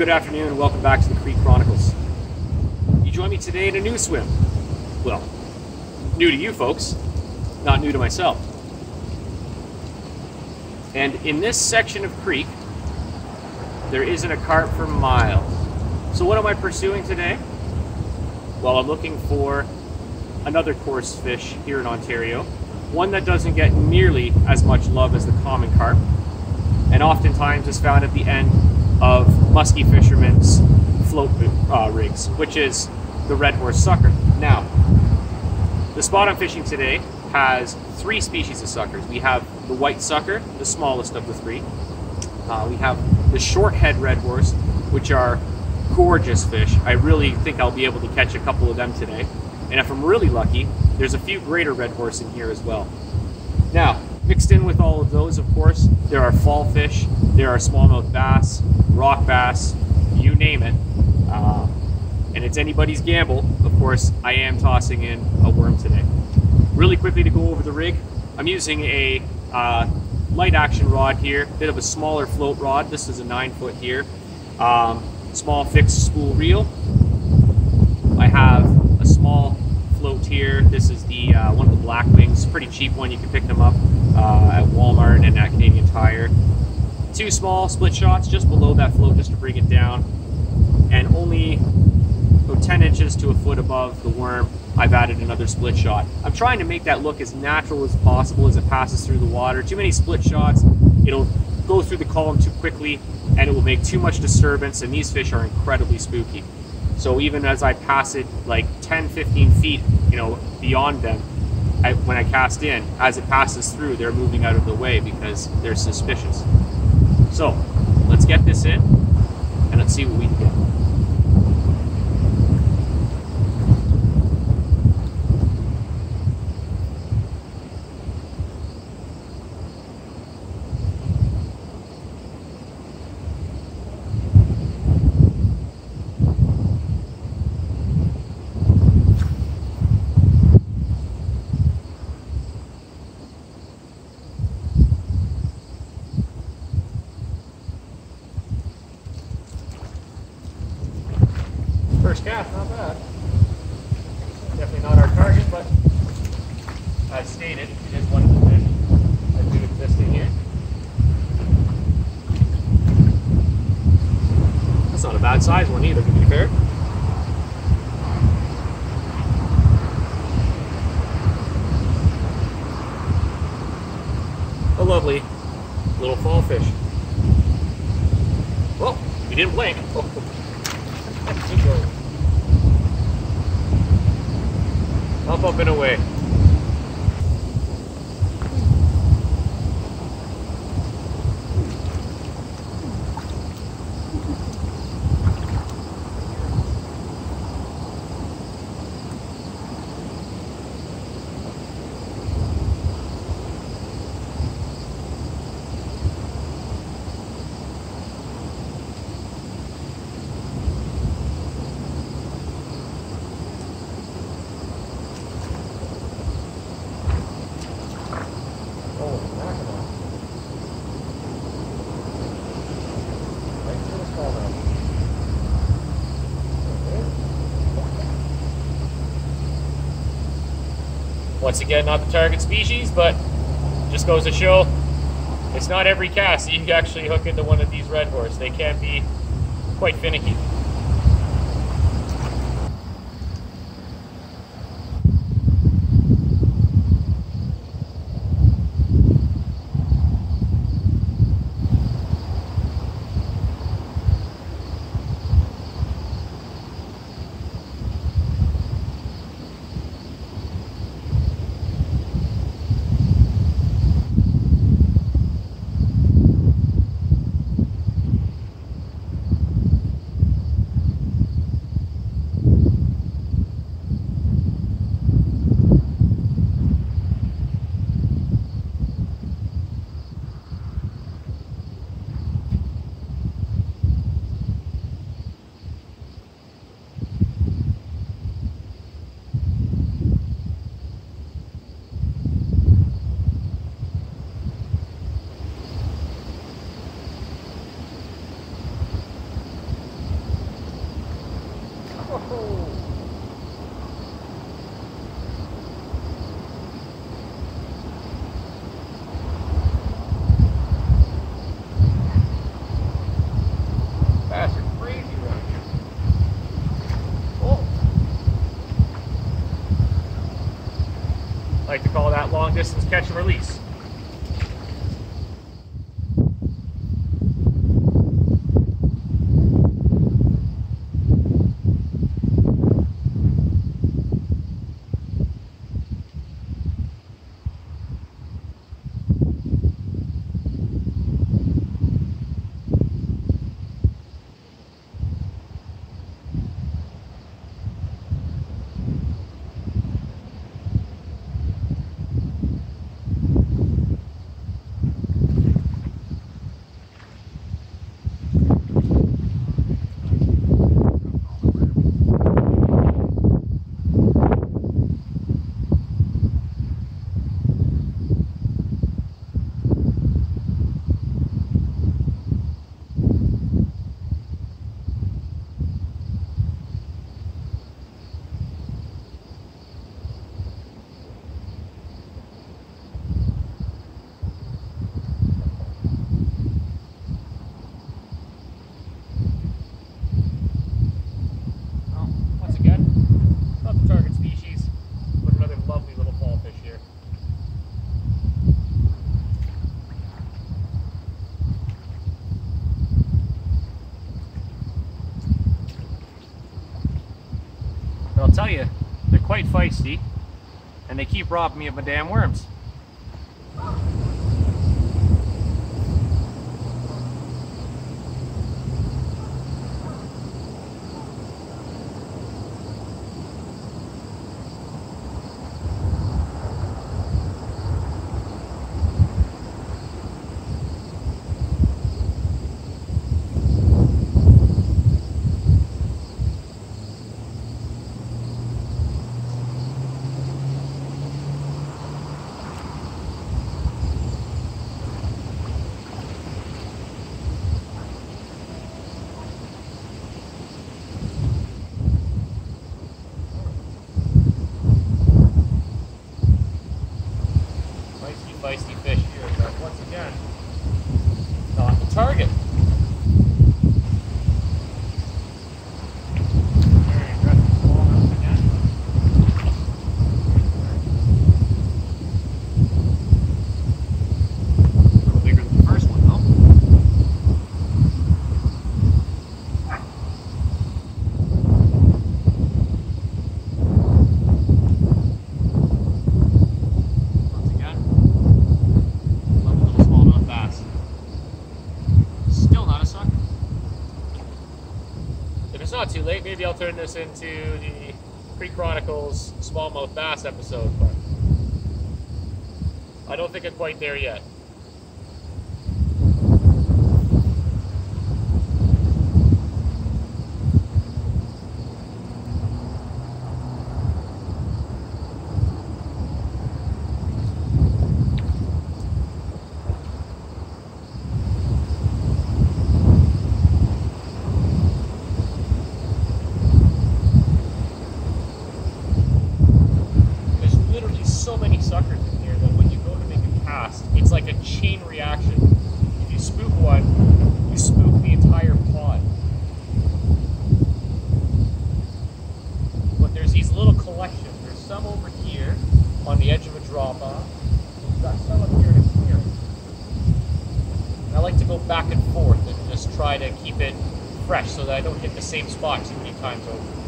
good afternoon and welcome back to the Creek Chronicles. You join me today in a new swim. Well, new to you folks, not new to myself. And in this section of creek, there isn't a carp for miles. So what am I pursuing today? Well, I'm looking for another coarse fish here in Ontario, one that doesn't get nearly as much love as the common carp, and oftentimes is found at the end of musky fishermen's float rigs, which is the red horse sucker. Now, the spot I'm fishing today has three species of suckers. We have the white sucker, the smallest of the three. We have the short head red horse, which are gorgeous fish. I really think I'll be able to catch a couple of them today. And if I'm really lucky, there's a few greater red horse in here as well. Now, mixed in with all of those, of course, there are fall fish, there are smallmouth bass, rock bass, you name it. And it's anybody's gamble. Of course, I am tossing in a worm today. Really quickly to go over the rig, I'm using a light action rod here, bit of a smaller float rod. This is a 9-foot here. Small fixed spool reel. I have a small float here. This is the one of the black wings, pretty cheap one. You can pick them up at Walmart and at Canadian Tire. Two small split shots just below that float just to bring it down, and only 10 inches to a foot above the worm, I've added another split shot. I'm trying to make that look as natural as possible as it passes through the water. Too many split shots, it'll go through the column too quickly and it will make too much disturbance, and these fish are incredibly spooky. So even as I pass it like 10-15 feet, beyond them, when I cast in, as it passes through, they're moving out of the way because they're suspicious. So let's get this in and let's see what we can get. First cast, not bad. Definitely not our target, but as stated, it is one of the fish that do exist in here. That's not a bad size one either, to be fair. A lovely little fall fish. Well, we didn't blink. Oh. Up and away. Once again, not the target species, but just goes to show it's not every cast that you can actually hook into one of these red horse. They can be quite finicky. Bass are crazy around here. Oh. I like to call that long distance catch and release. I'll tell you, they're quite feisty, and they keep robbing me of my damn worms. Feisty fish here, but once again, not the target. Very aggressive smallmouth again. A little bigger than the first one, though. It's not too late. Maybe I'll turn this into the Chronicles Smallmouth Bass episode, but I don't think I'm quite there yet. So many suckers in here that when you go to make a cast, it's like a chain reaction. If you spook one, you spook the entire pod. But there's these little collections. There's some over here on the edge of a drop off. We've got some up here in a clearing. And I like to go back and forth and just try to keep it fresh so that I don't hit the same spot too many times over.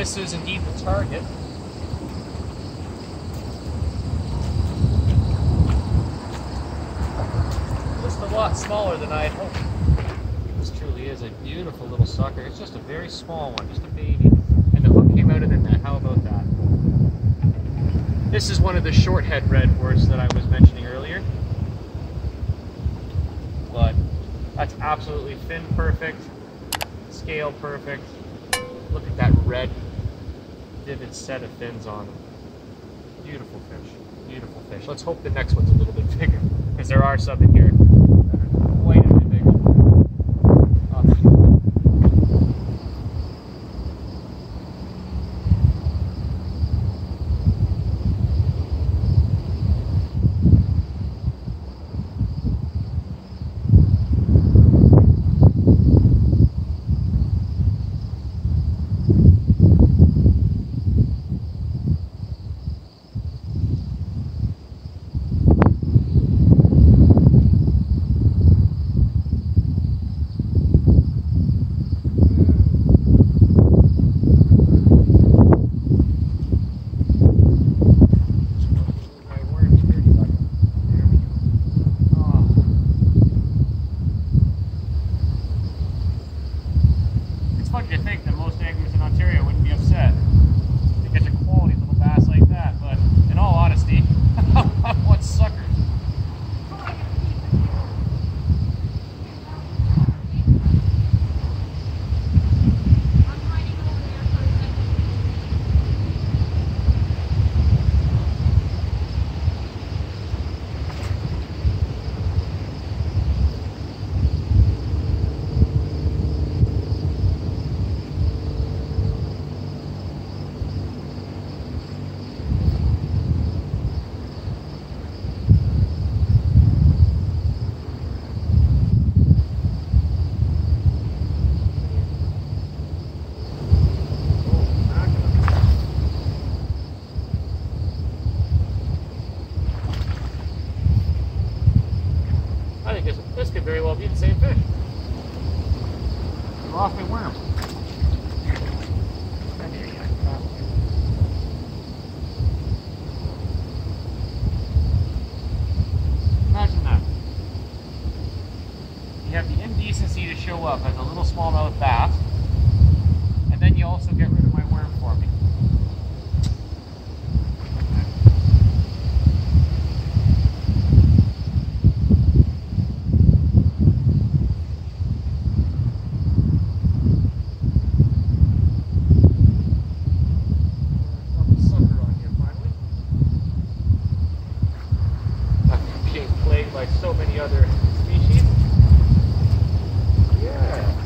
this is indeed the target. Just a lot smaller than I had hoped. This truly is a beautiful little sucker. It's just a very small one, just a baby. And the hook came out of the net. How about that? This is one of the shorthead redworths that I was mentioning earlier. But that's absolutely fin perfect, scale perfect. Look at that red vivid set of fins on them. Beautiful fish, beautiful fish. Let's hope the next one's a little bit bigger, because there are some in here that are quite a bit bigger. This could very well be the same fish. You lost my worm. Imagine that. You have the indecency to show up as a little smallmouth bass, and then you also get rid of my worm for me. By so many other species. Yeah.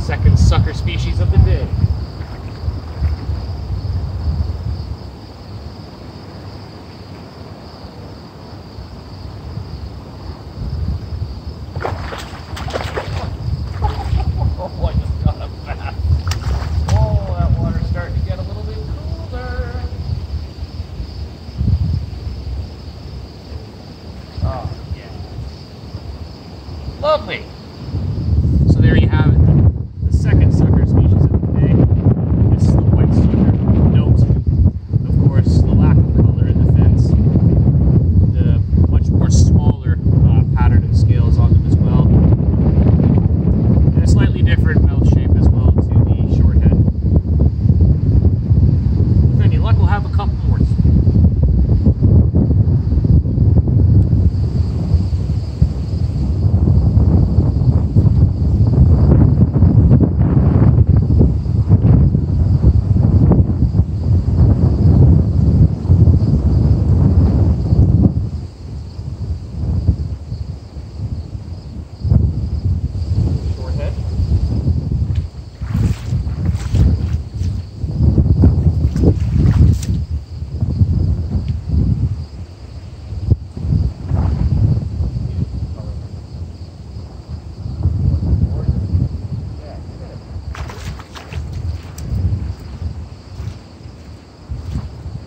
Second sucker species of the day. Oh, I just got a bass. Oh, that water's starting to get a little bit colder. Oh, yeah. Lovely. So there you have it. The second sucker species of the day. This is the white sucker. Note, of course, the lack of color in the fins. The much more smaller pattern and scales on them as well. And a slightly different mouth shape as well to the shorthead. With any luck, we'll have a couple more.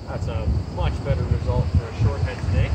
That's a much better result for a shorthead today.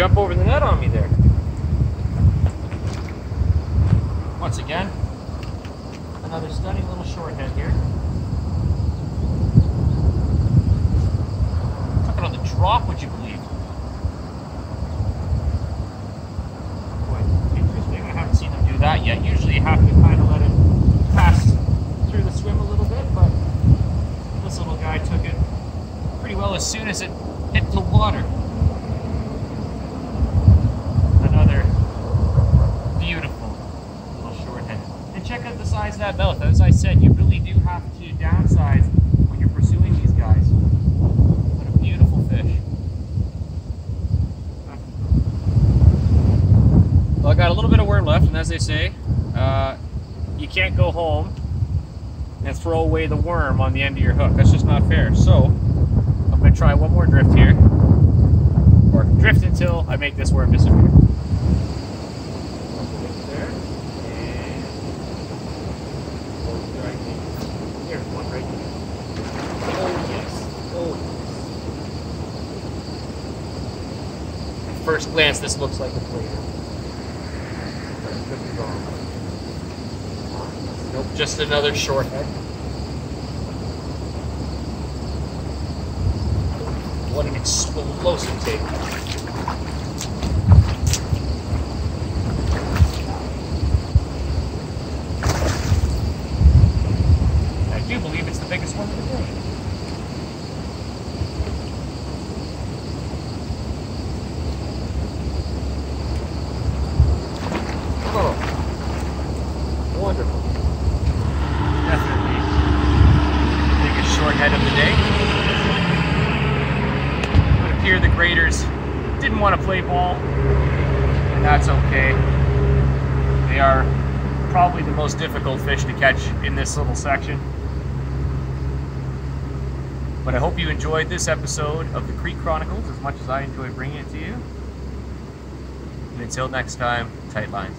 jump over the net on me there. Once again, another stunning little short head here. Took it on the drop, would you believe? Quite interesting. I haven't seen them do that yet. Usually you have to kind of let it pass through the swim a little bit, but this little guy took it pretty well as soon as it hit the water. Another beautiful little short head. And check out the size of that mouth. As I said, you really do have to downsize when you're pursuing these guys. What a beautiful fish. Well, I got a little bit of worm left, and as they say, you can't go home and throw away the worm on the end of your hook. That's just not fair. So I'm going to try one more drift here, or drift until I make this worm disappear. There, and here, one right here. Oh yes, oh yes. At first glance, this looks like a plater. But I could be wrong. Nope, just another short head. What an explosive take. I do believe it's the biggest one of the day. Oh, wonderful. Definitely the biggest short head of the day. It would appear the graders didn't want to play ball, and that's okay. They are probably the most difficult fish to catch in this little section. But I hope you enjoyed this episode of the Creek Chronicles as much as I enjoy bringing it to you. And until next time, tight lines.